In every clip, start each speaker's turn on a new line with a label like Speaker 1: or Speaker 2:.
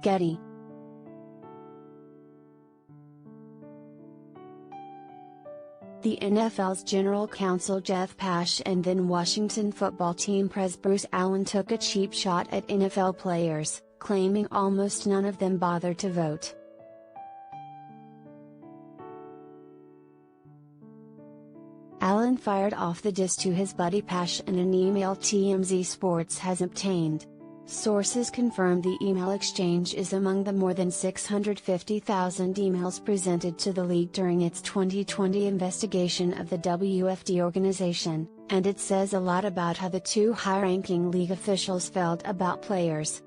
Speaker 1: Getty. The NFL's general counsel Jeff Pash and then Washington football team Prez Bruce Allen took a cheap shot at NFL players, claiming almost none of them bothered to vote. Allen fired off the diss to his buddy Pash in an email TMZ Sports has obtained. Sources confirmed the email exchange is among the more than 650,000 emails presented to the league during its 2020 investigation of the WFT organization, and it says a lot about how the two high-ranking league officials felt about players.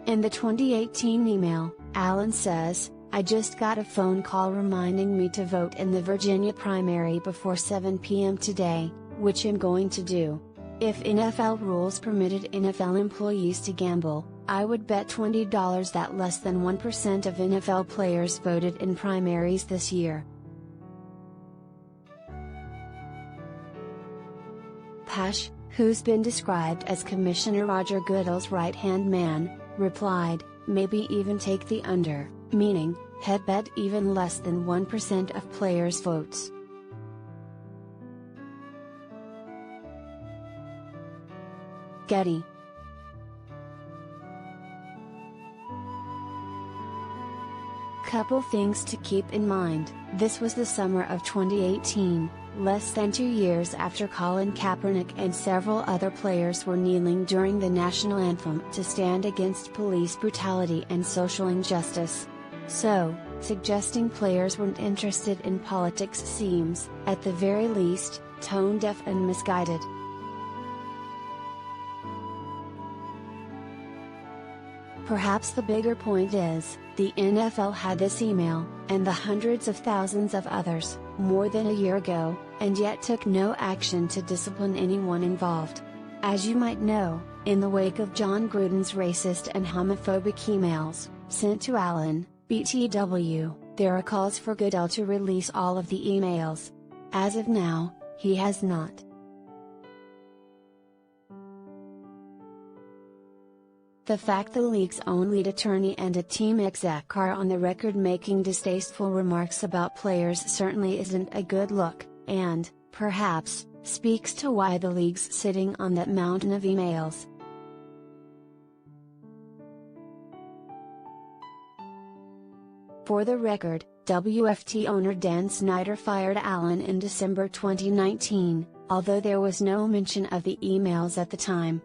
Speaker 1: In the 2018 email, Allen says, "I just got a phone call reminding me to vote in the Virginia primary before 7 p.m. today, which I'm going to do. If NFL rules permitted NFL employees to gamble, I would bet $20 that less than 1% of NFL players voted in primaries this year." Pash, who's been described as Commissioner Roger Goodell's right-hand man, replied, "Maybe even take the under, meaning, head bet even less than 1% of players' votes." Getty. Couple things to keep in mind. This was the summer of 2018, less than 2 years after Colin Kaepernick and several other players were kneeling during the national anthem to stand against police brutality and social injustice. So, suggesting players weren't interested in politics seems, at the very least, tone-deaf and misguided. Perhaps the bigger point is, the NFL had this email, and the hundreds of thousands of others, more than a year ago, and yet took no action to discipline anyone involved. As you might know, in the wake of John Gruden's racist and homophobic emails, sent to Allen, BTW, there are calls for Goodell to release all of the emails. As of now, he has not. The fact the league's own lead attorney and a team exec are on the record making distasteful remarks about players certainly isn't a good look, and, perhaps, speaks to why the league's sitting on that mountain of emails. For the record, WFT owner Dan Snyder fired Allen in December 2019, although there was no mention of the emails at the time.